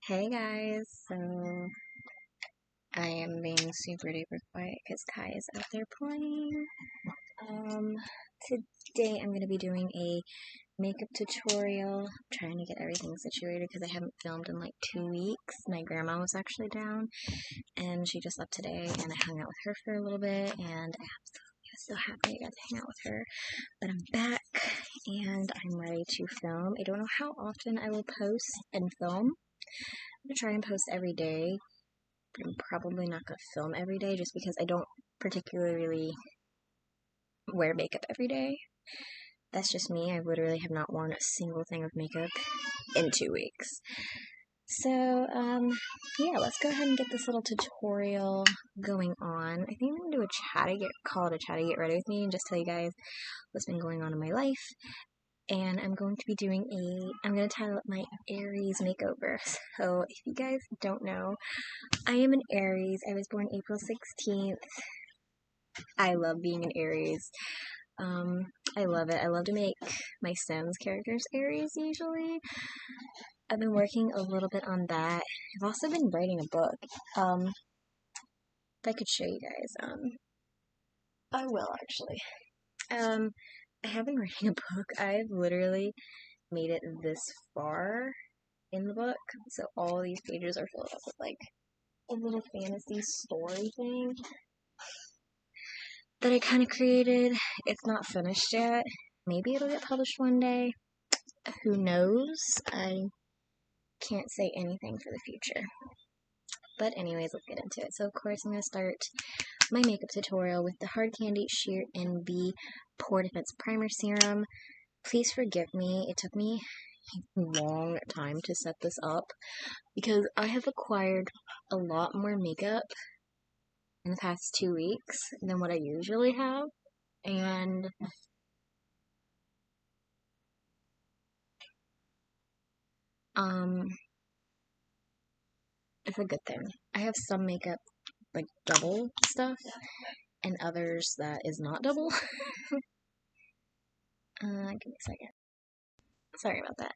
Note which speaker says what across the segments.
Speaker 1: Hey guys, so I am being super duper quiet because Kai is out there playing. Um, Today I'm going to be doing a makeup tutorial, trying to get everything situated because I haven't filmed in like 2 weeks. My grandma was actually down and she just left today and I hung out with her for a little bit and I was so happy I got to hang out with her. But I'm back and I'm ready to film. I don't know how often I will post and film. I'm going to try and post every day. I'm probably not going to film every day just because I don't particularly wear makeup every day. That's just me. I literally have not worn a single thing of makeup in 2 weeks. So, yeah, let's go ahead and get this little tutorial going on. I think I'm going to do call it a chatty get ready with me and just tell you guys what's been going on in my life. And I'm going to be I'm going to title it my Aries makeover. So, if you guys don't know, I am an Aries. I was born April 16th. I love being an Aries. I love it. I love to make my Sims characters Aries usually. I've been working a little bit on that. I've also been writing a book. If I could show you guys, I will actually. I have been writing a book. I've literally made it this far in the book, so all these pages are filled up with like a little fantasy story thing that I kind of created. It's not finished yet. Maybe it'll get published one day. Who knows? I can't say anything for the future. But anyways, let's get into it. So of course I'm going to start my makeup tutorial with the Hard Candy Sheer NB Pore Defense Primer Serum. Please forgive me. It took me a long time to set this up because I have acquired a lot more makeup in the past 2 weeks than what I usually have. And it's a good thing. I have some makeup like double stuff and others that is not double. Give me a second. Sorry about that.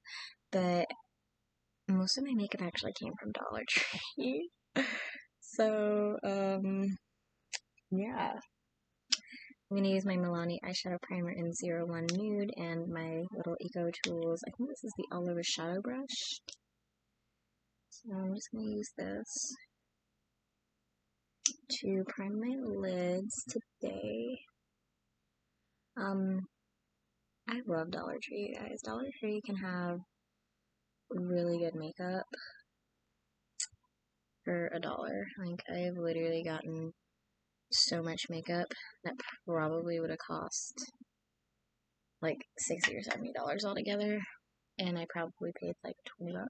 Speaker 1: But most of my makeup actually came from Dollar Tree. So, yeah. I'm gonna use my Milani eyeshadow primer in 01 Nude and my little Eco Tools. I think this is the all over shadow brush. So I'm just gonna use this to prime my lids today. I love Dollar Tree, you guys. Dollar Tree can have really good makeup for $1. Like, I've literally gotten so much makeup that probably would have cost like $60 or $70 altogether, and I probably paid like $20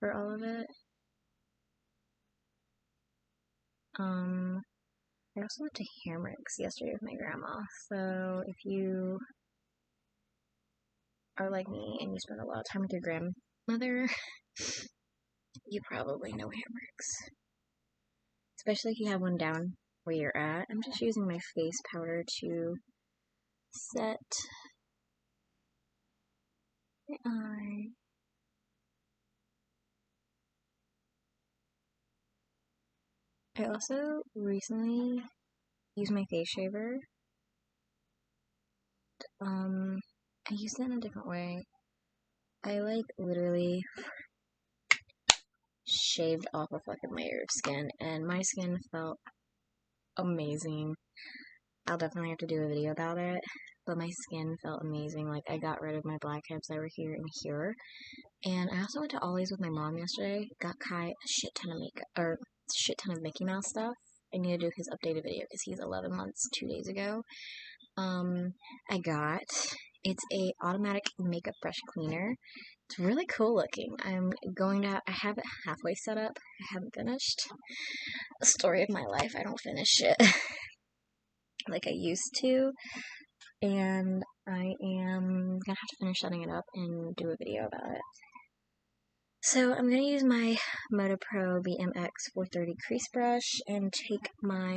Speaker 1: for all of it. I also went to Hamrick's yesterday with my grandma, so if you are like me and you spend a lot of time with your grandmother, you probably know Hamrick's. Especially if you have one down where you're at. I'm just using my face powder to set my eye. I also recently used my face shaver. I used it in a different way. I like literally shaved off a fucking layer of skin, and my skin felt amazing. I'll definitely have to do a video about it, but my skin felt amazing. Like, I got rid of my blackheads that were here and here. And I also went to Ollie's with my mom yesterday. Got Kai a shit ton of makeup, or shit ton of Mickey Mouse stuff. I need to do his updated video because he's 11 months 2 days ago. It's a automatic makeup brush cleaner. It's really cool looking. I have it halfway set up. I haven't finished. The story of my life, I don't finish it like I used to. And I am gonna have to finish setting it up and do a video about it. So I'm going to use my Moto Pro BMX 430 crease brush and take my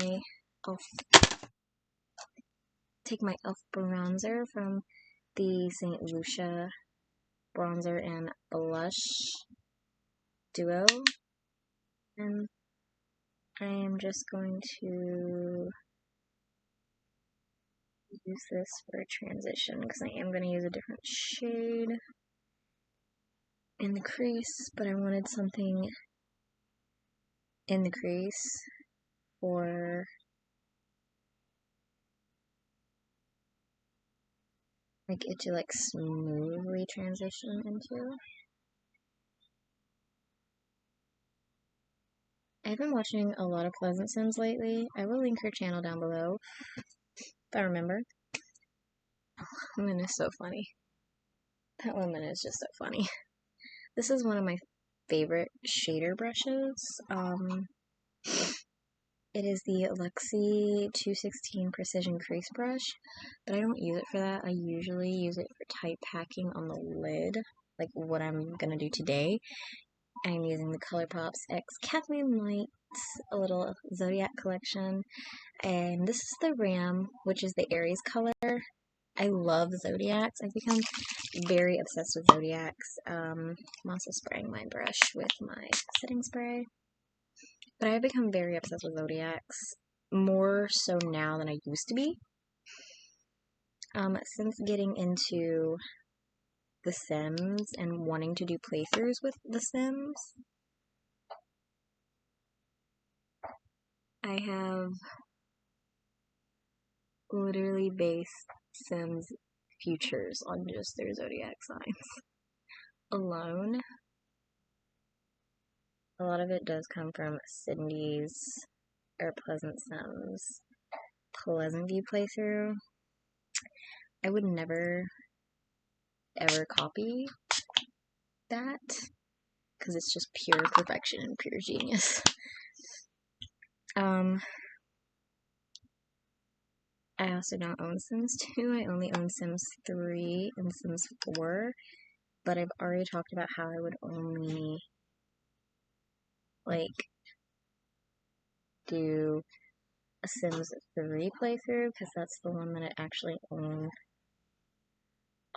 Speaker 1: e.l.f. bronzer from the St. Lucia bronzer and blush duo, and I am just going to use this for a transition because I am going to use a different shade in the crease, but I wanted something in the crease for like it to like smoothly transition into. I've been watching a lot of Pleasant Sims lately. I will link her channel down below if I remember. Oh, that woman is so funny. That woman is just so funny. This is one of my favorite shader brushes. It is the Luxie 216 Precision Crease Brush, but I don't use it for that. I usually use it for tight packing on the lid, like what I'm gonna do today. I'm using the ColourPop's X Cadmium Lights, a little Zodiac collection, and this is the Ram, which is the Aries color. I love Zodiacs. I've become very obsessed with Zodiacs. I'm also spraying my brush with my setting spray. But I've become very obsessed with Zodiacs, more so now than I used to be. Since getting into The Sims and wanting to do playthroughs with The Sims, I have literally based Sims futures on just their Zodiac signs alone. A lot of it does come from Cindy's or Pleasant Sims Pleasant View playthrough. I would never ever copy that because it's just pure perfection and pure genius. I also don't own Sims 2. I only own Sims 3 and Sims 4, but I've already talked about how I would only like do a Sims 3 playthrough because that's the one that I actually own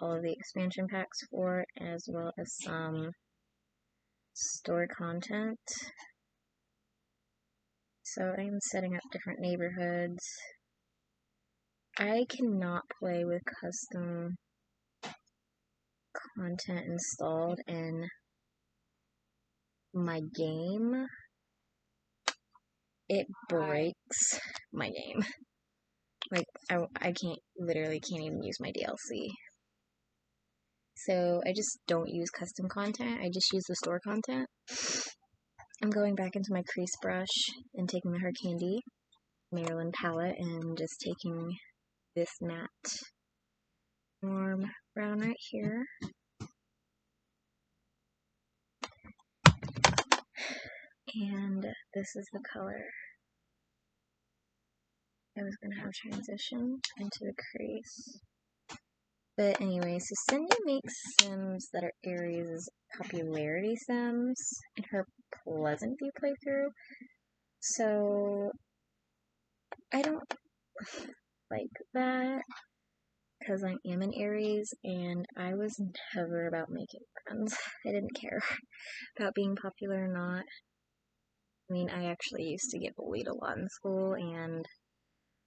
Speaker 1: all of the expansion packs for, as well as some store content. So I'm setting up different neighborhoods. I cannot play with custom content installed in my game. It breaks my game. Like, I literally can't even use my DLC. So I just don't use custom content, I just use the store content. I'm going back into my crease brush and taking the Her Candy Maryland palette and just taking this matte warm brown right here. And this is the color I was going to have transition into the crease. But anyway, so Cindy makes Sims that are Aries' popularity Sims in her Pleasant View playthrough. So I don't like that because I am an Aries and I was never about making friends. I didn't care about being popular or not. I mean, I actually used to get bullied a lot in school and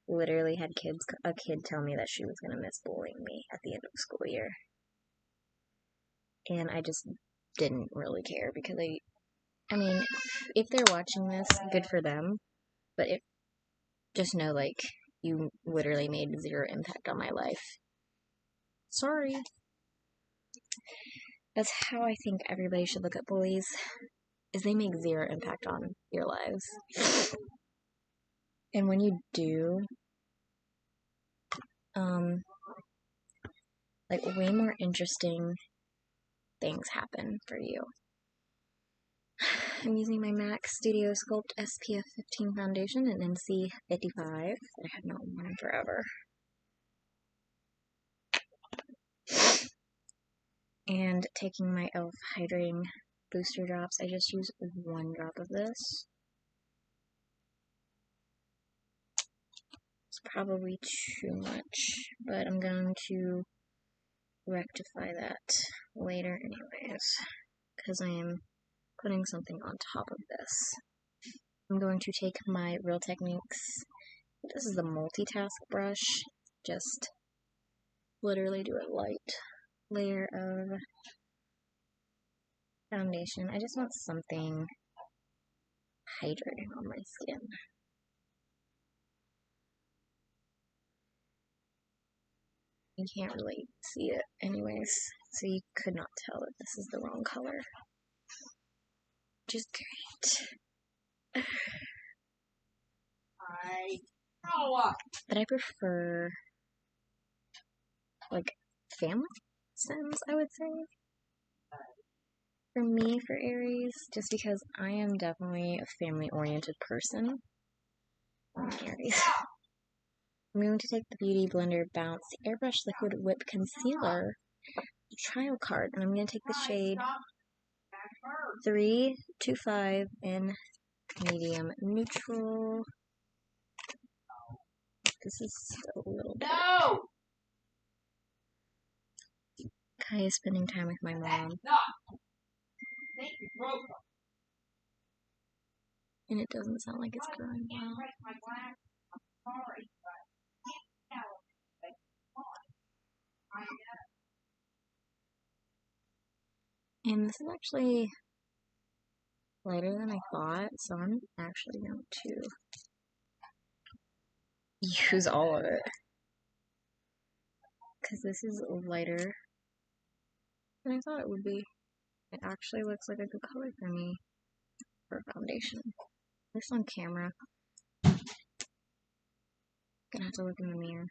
Speaker 1: literally had a kid tell me that she was going to miss bullying me at the end of the school year. And I just didn't really care because I mean, if they're watching this, good for them. But just know, like, you literally made zero impact on my life. Sorry. That's how I think everybody should look at bullies, is they make zero impact on your lives. And when you do, like, way more interesting things happen for you. I'm using my MAC Studio Sculpt SPF 15 foundation and NC 55. I have not worn in forever. And taking my e.l.f. Hydrating Booster Drops, I just use 1 drop of this. It's probably too much, but I'm going to rectify that later anyways, because I am putting something on top of this. I'm going to take my Real Techniques, this is the multitask brush, just literally do a light layer of foundation. I just want something hydrating on my skin. You can't really see it anyways, so you could not tell that this is the wrong color. Which is great. But I prefer, like, family Sims, I would say. For me, for Aries, just because I am definitely a family-oriented person. Aries. I'm going to take the Beauty Blender Bounce Airbrush Liquid Whip Concealer trial card, and I'm going to take the shade 325 in medium neutral. This is a little bit. Kai is spending time with my mom. And it doesn't sound like it's growing well. And this is actually lighter than I thought, so I'm actually going to use all of it. Because this is lighter than I thought it would be. It actually looks like a good color for me for a foundation. At least on camera. Gonna have to look in the mirror.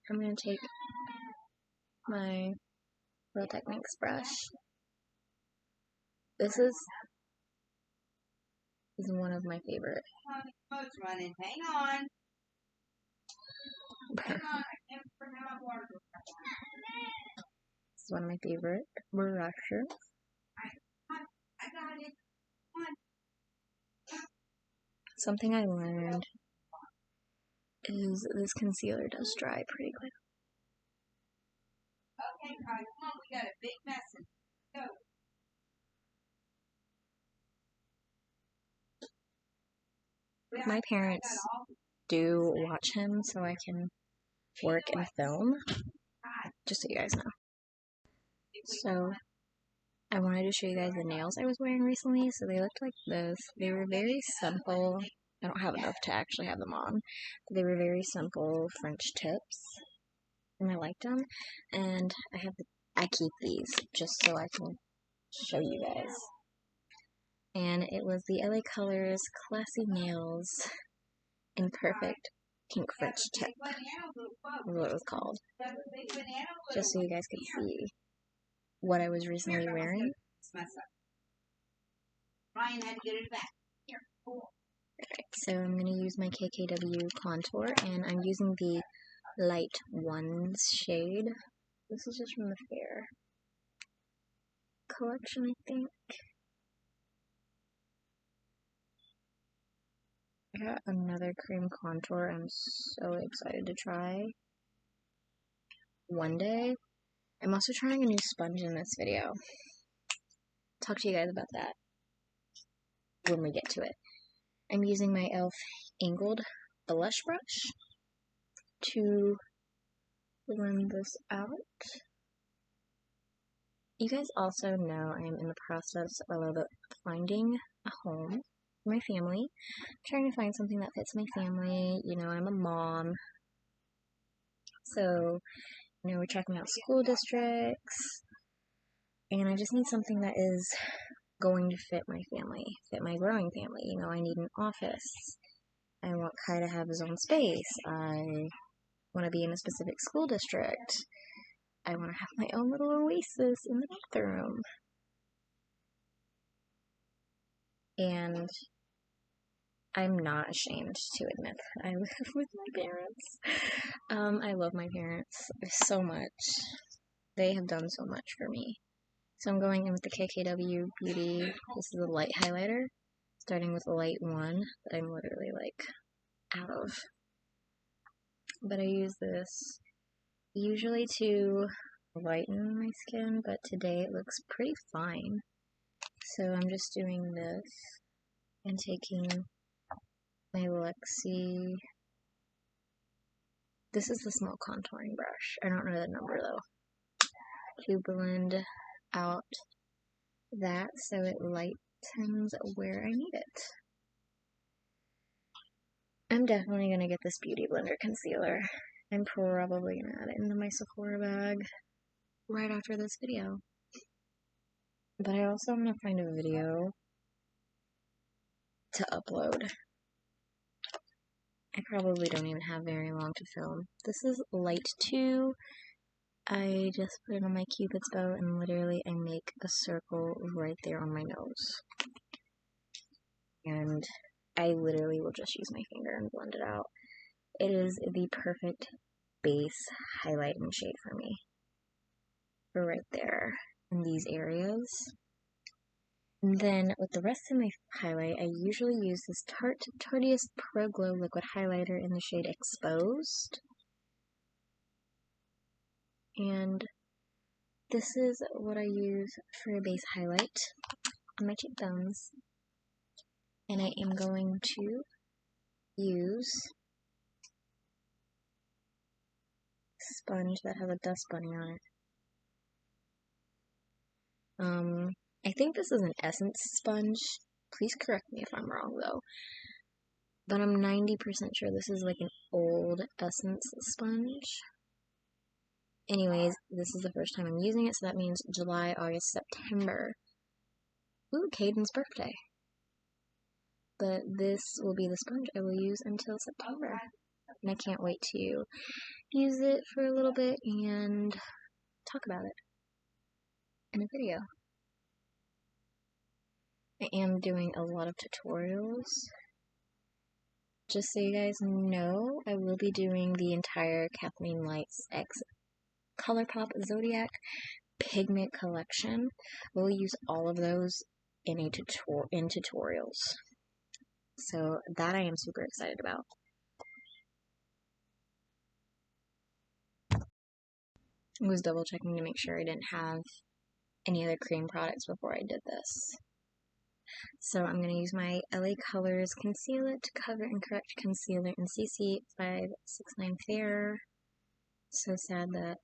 Speaker 1: I'm gonna take my Real Techniques brush. This is one of my favorite. Hang on. This is one of my favorite brushes. Something I learned is this concealer does dry pretty quick. Okay, guys, come on, we got a big message. Go. My parents do watch him so I can work and film, just so you guys know. So, I wanted to show you guys the nails I was wearing recently. So they looked like this. They were very simple. I don't have enough to actually have them on. But they were very simple French tips. And I liked them. And I keep these just so I can show you guys. And it was the LA Colors Classy Nails in Perfect Pink French Tip. That's what it was called. Just so you guys could see what I was recently wearing. Ryan had to get it back. Here. Alright, so I'm going to use my KKW contour, and I'm using the light ones shade. This is just from the Fair collection, I think. I got another cream contour I'm so excited to try one day. I'm also trying a new sponge in this video. Talk to you guys about that when we get to it. I'm using my e.l.f. angled blush brush to blend this out. You guys also know I'm in the process of finding a home for my family. I'm trying to find something that fits my family. You know, I'm a mom. So, you know, we're checking out school districts. And I just need something that is going to fit my family, fit my growing family. You know, I need an office. I want Kai to have his own space. I want to be in a specific school district. I want to have my own little oasis in the bathroom. And I'm not ashamed to admit that I live with my parents. I love my parents so much. They have done so much for me. So I'm going in with the KKW Beauty. This is a light highlighter. starting with light 1 that I'm literally like out of. But I use this usually to lighten my skin, but today it looks pretty fine. So I'm just doing this and taking my Lexi. This is the small contouring brush. I don't know the number though. To blend out that so it lightens where I need it. I'm definitely going to get this Beauty Blender concealer. I'm probably going to add it into my Sephora bag right after this video. But I also want to find a video to upload. I probably don't even have very long to film. This is light 2. I just put it on my Cupid's bow and literally I make a circle right there on my nose. And I literally will just use my finger and blend it out. It is the perfect base highlighting shade for me. Right there in these areas. And then with the rest of my highlight, I usually use this Tarteist Pro Glow Liquid Highlighter in the shade Exposed. And this is what I use for a base highlight on my cheekbones. And I am going to use a sponge that has a dust bunny on it. I think this is an Essence sponge. Please correct me if I'm wrong though. But I'm 90% sure this is like an old Essence sponge. Anyways, this is the first time I'm using it, so that means July, August, September. Ooh, Caden's birthday. But this will be the sponge I will use until September. And I can't wait to use it for a little bit and talk about it in a video. I am doing a lot of tutorials. Just so you guys know, I will be doing the entire Kathleen Lights X ColourPop Zodiac pigment collection. We'll use all of those in tutorials. So that I am super excited about. I was double checking to make sure I didn't have any other cream products before I did this. So I'm going to use my LA Colors Concealer to Cover and Correct Concealer in CC 569 Fair. So sad that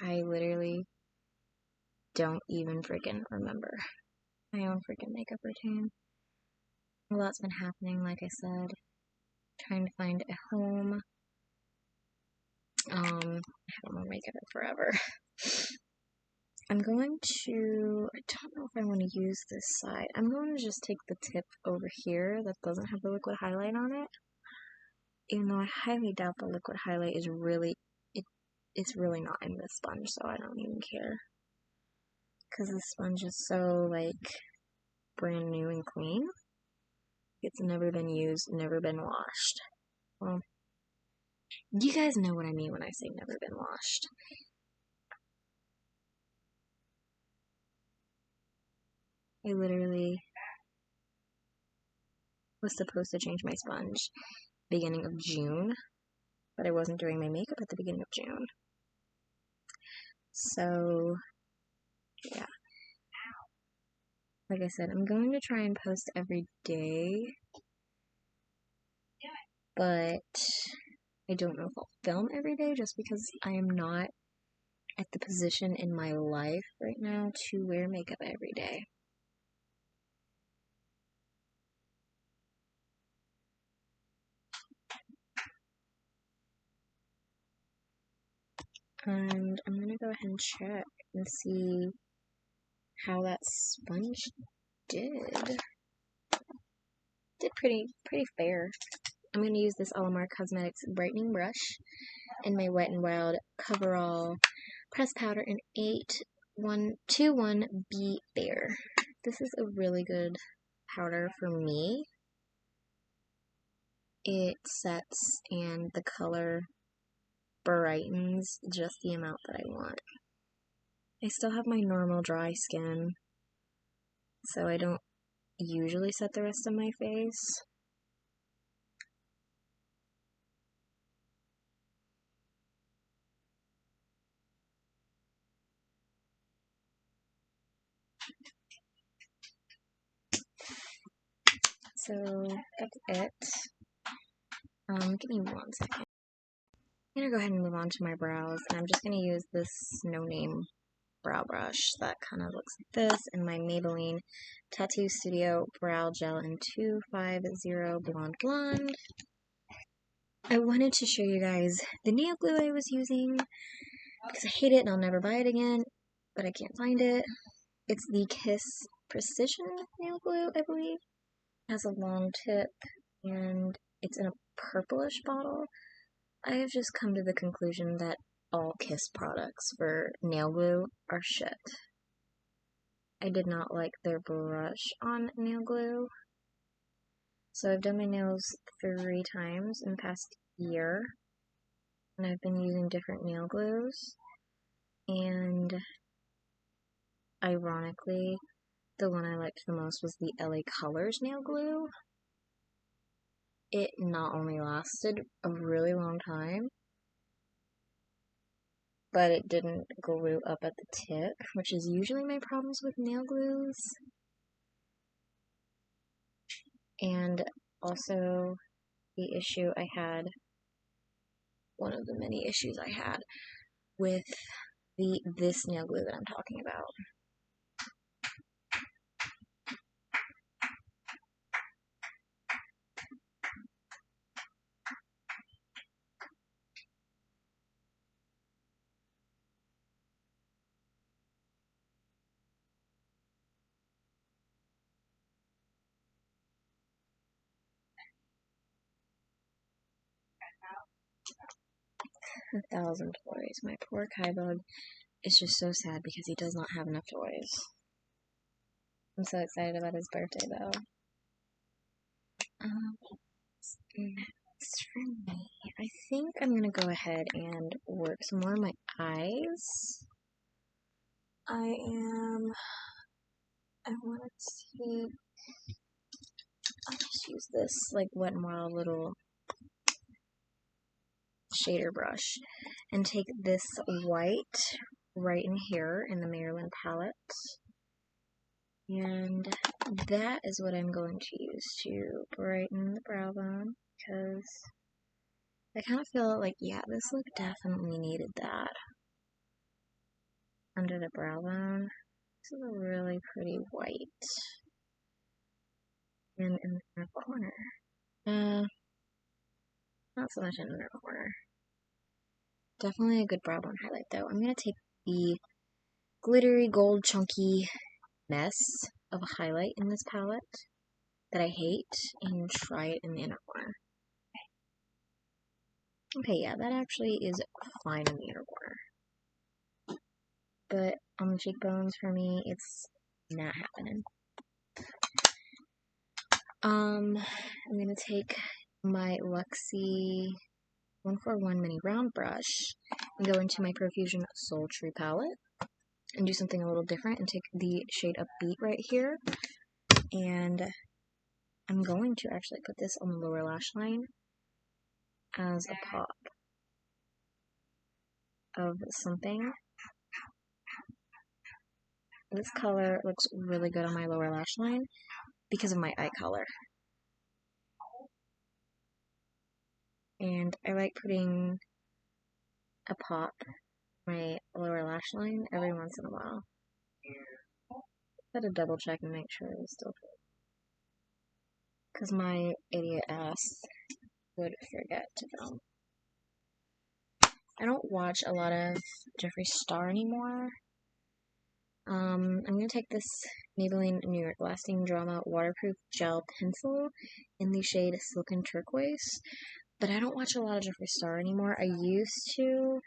Speaker 1: I literally don't even freaking remember my own freaking makeup routine. A lot's been happening, like I said. Trying to find a home. I haven't worn makeup in forever. I'm going to, I don't know if I want to use this side. I'm going to just take the tip over here that doesn't have the liquid highlight on it. Even though I highly doubt the liquid highlight is really, it's really not in this sponge, so I don't even care. Because this sponge is so, like, brand new and clean. It's never been used, never been washed. Well, you guys know what I mean when I say never been washed. I literally was supposed to change my sponge beginning of June, but I wasn't doing my makeup at the beginning of June. So, yeah. Like I said, I'm going to try and post every day, but I don't know if I'll film every day just because I am not at the position in my life right now to wear makeup every day. And I'm going to go ahead and check and see how that sponge did. Did pretty fair. I'm going to use this Alamar Cosmetics brightening brush in my Wet n Wild Coverall pressed powder in 8121B Bare. This is a really good powder for me. It sets and the color brightens just the amount that I want. I still have my normal dry skin, so I don't usually set the rest of my face. So that's it. Give me 1 second. I'm gonna go ahead and move on to my brows, and I'm just gonna use this no-name brow brush that kind of looks like this, and my Maybelline Tattoo Studio Brow Gel in 250 Blonde Blonde. I wanted to show you guys the nail glue I was using, because I hate it and I'll never buy it again, but I can't find it. It's the Kiss Precision nail glue, I believe. It has a long tip, and it's in a purplish bottle. I have just come to the conclusion that all Kiss products for nail glue are shit. I did not like their brush on nail glue. So I've done my nails 3 times in the past year, and I've been using different nail glues, and ironically, the one I liked the most was the LA Colors nail glue. It not only lasted a really long time, but it didn't glue up at the tip, which is usually my problems with nail glues. And also the issue I had, one of the many issues I had with this nail glue that I'm talking about. A thousand toys. My poor Kybug is just so sad because he does not have enough toys. I'm so excited about his birthday though. Next for me, I think I'm gonna go ahead and work some more of my eyes. I want to I'll just use this like Wet n Wild little shader brush and take this white right in here in the Maryland palette, and that is what I'm going to use to brighten the brow bone, because I kind of feel like, yeah, this look definitely needed that under the brow bone. This is a really pretty white, and in the inner corner, not so much in the inner corner. Definitely a good brow bone highlight though. I'm going to take the glittery gold chunky mess of a highlight in this palette that I hate and try it in the inner corner. Okay, yeah, that actually is fine in the inner corner. But on the cheekbones, for me, it's not happening. I'm gonna take my Luxie 141 mini round brush and go into my Profusion Sultry palette and do something a little different and take the shade Upbeat right here, and I'm going to actually put this on the lower lash line as a pop of something. This color looks really good on my lower lash line because of my eye color. And I like putting a pop on my lower lash line every once in a while. Gotta double check and make sure it's still good, because my idiot ass would forget to film. I don't watch a lot of Jeffree Star anymore. I'm gonna take this Maybelline New York Lasting Drama Waterproof Gel Pencil in the shade Silken Turquoise, but I don't watch a lot of Jeffree Star anymore. I used to.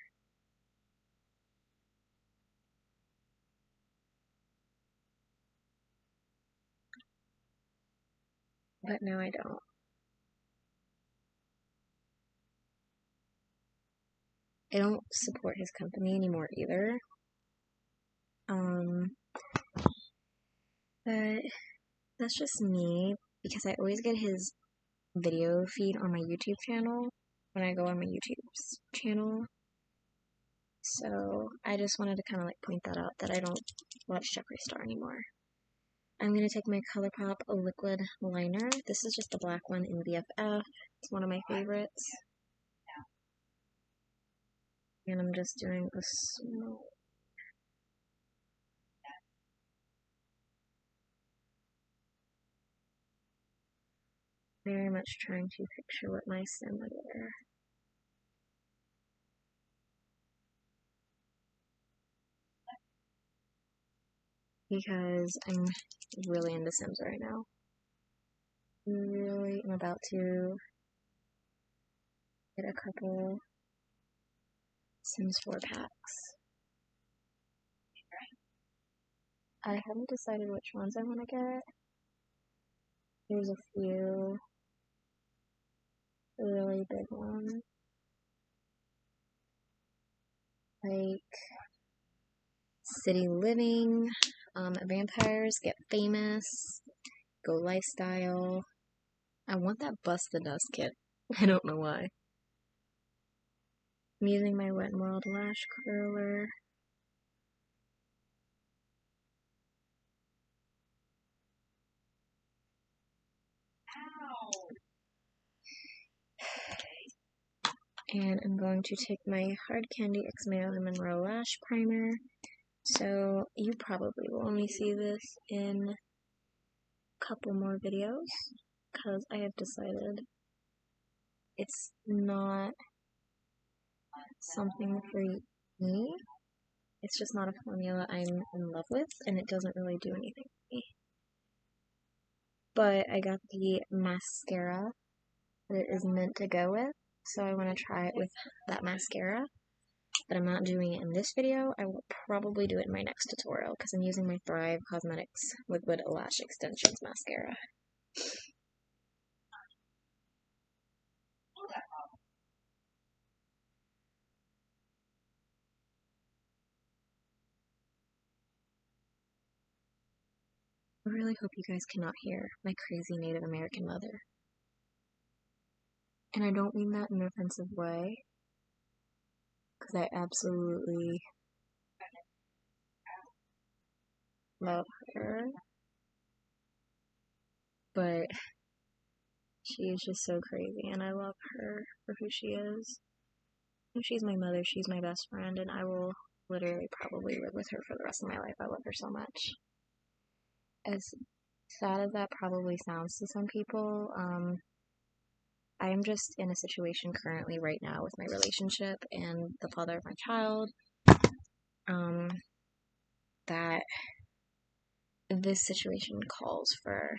Speaker 1: But no, I don't. I don't support his company anymore either. But that's just me, because I always get his video feed on my YouTube channel when I go on my YouTube's channel. So I just wanted to kind of like point that out, that I don't watch Jeffree Star anymore. I'm going to take my ColourPop liquid liner. This is just the black one in BFF. It's one of my favorites. And I'm just doing a small... Very much trying to picture what my sim would wear. Because I'm really into Sims right now. Really, I'm about to get a couple Sims 4 packs. I haven't decided which ones I want to get. There's a few really big ones. Like City Living, Vampires Get Famous, Go Lifestyle. I want that Bust the Dust kit. I don't know why. I'm using my Wet n Wild lash curler. And I'm going to take my Hard Candy X Marilyn Monroe Lash Primer. So you probably will only see this in a couple more videos, because I have decided it's not something for me. It's just not a formula I'm in love with, and it doesn't really do anything for me. But I got the mascara that it is meant to go with, so I want to try it with that mascara. But I'm not doing it in this video. I will probably do it in my next tutorial, because I'm using my Thrive Cosmetics Liquid Lash Extensions mascara. I really hope you guys cannot hear my crazy Native American mother. And I don't mean that in an offensive way, because I absolutely love her. But she is just so crazy, and I love her for who she is. And she's my mother, she's my best friend, and I will literally probably live with her for the rest of my life. I love her so much. As sad as that probably sounds to some people, I am just in a situation currently right now with my relationship and the father of my child, that this situation calls for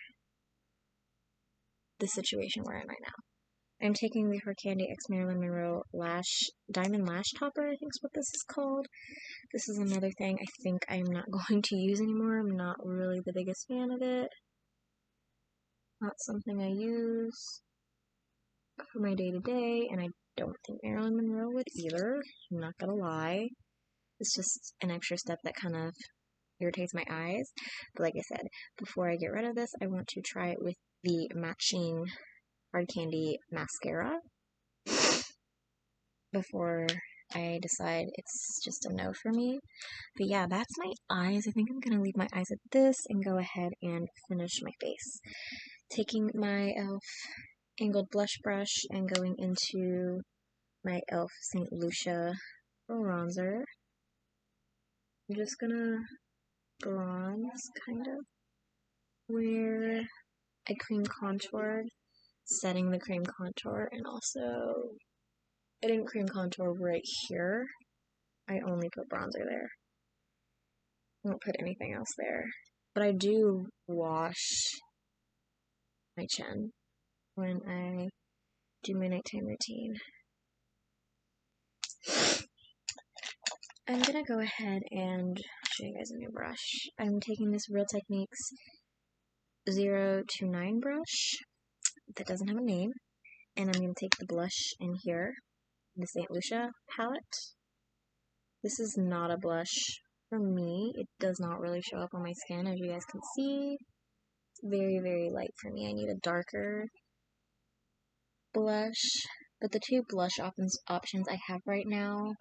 Speaker 1: the situation we're in right now. I'm taking the Her Candy X Marilyn Monroe Diamond Lash Topper, I think is what this is called. This is another thing I think I'm not going to use anymore. I'm not really the biggest fan of it. Not something I use for my day-to-day, and I don't think Marilyn Monroe would either. I'm not gonna lie. It's just an extra step that kind of irritates my eyes. But like I said, before I get rid of this, I want to try it with the matching Hard Candy mascara before I decide it's just a no for me. But yeah, that's my eyes. I think I'm gonna leave my eyes at this and go ahead and finish my face. Taking my e.l.f. angled blush brush and going into my e.l.f. St. Lucia bronzer. I'm just gonna bronze, kind of, where I cream contoured, setting the cream contour, and also, I didn't cream contour right here. I only put bronzer there. I won't put anything else there. But I do wash my chin when I do my nighttime routine. I'm gonna go ahead and show you guys a new brush. I'm taking this Real Techniques 029 brush that doesn't have a name, and I'm gonna take the blush in here, the St. Lucia palette. This is not a blush for me. It does not really show up on my skin, as you guys can see. very, very light for me. I need a darker blush. But the two blush options I have right now,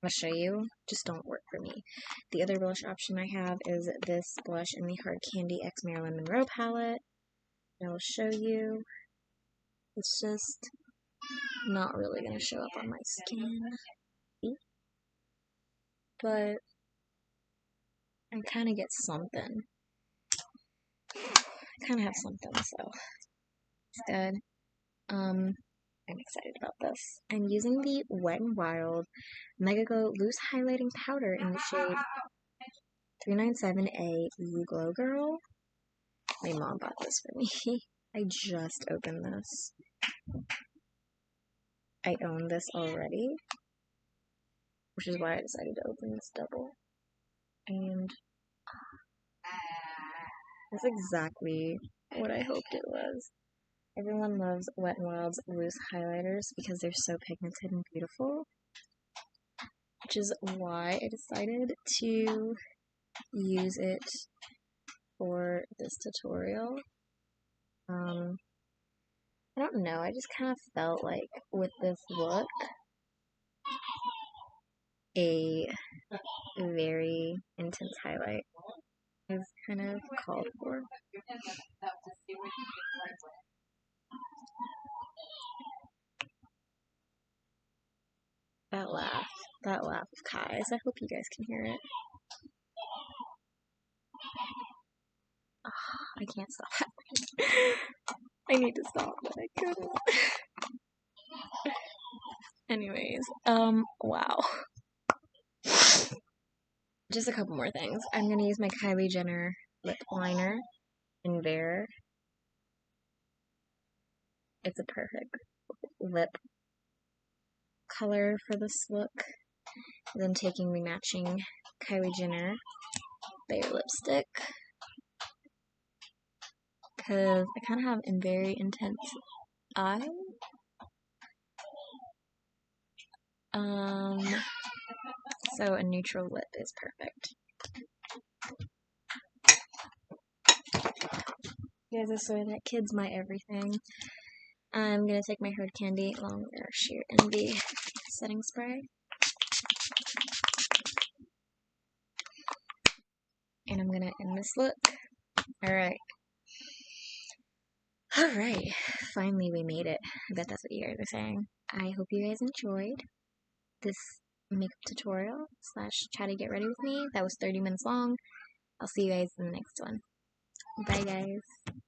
Speaker 1: I'll show you, just don't work for me. The other blush option I have is this blush in the Hard Candy X Marilyn Monroe palette. I'll show you. It's just not really going to show up on my skin. But I kind of get something. I kind of have something, so it's good. I'm excited about this. I'm using the Wet n Wild Mega Glow Loose Highlighting Powder in the shade 397A You Glow Girl. My mom bought this for me. I just opened this. I own this already, which is why I decided to open this double. And that's exactly what I hoped it was. Everyone loves Wet n Wild's loose highlighters because they're so pigmented and beautiful, which is why I decided to use it for this tutorial. I don't know, I just kind of felt like with this look, a very intense highlight is kind of called for. That laugh of Kai's, I hope you guys can hear it. Oh, I can't stop laughing. I need to stop, but I couldn't. Anyways, wow. Just a couple more things. I'm gonna use my Kylie Jenner lip liner in Bare. It's a perfect lip color for this look. Then taking the matching Kylie Jenner Bare lipstick, because I kind of have a very intense eye. So a neutral lip is perfect. You guys, I swear that kid's my everything. I'm gonna take my Hard Candy Longwear Sheer Envy setting spray. And I'm gonna end this look. Alright. Alright. Finally we made it. I bet that's what you guys are saying. I hope you guys enjoyed this makeup tutorial / Chatty Get Ready With Me. That was 30 minutes long. I'll see you guys in the next one. Bye guys.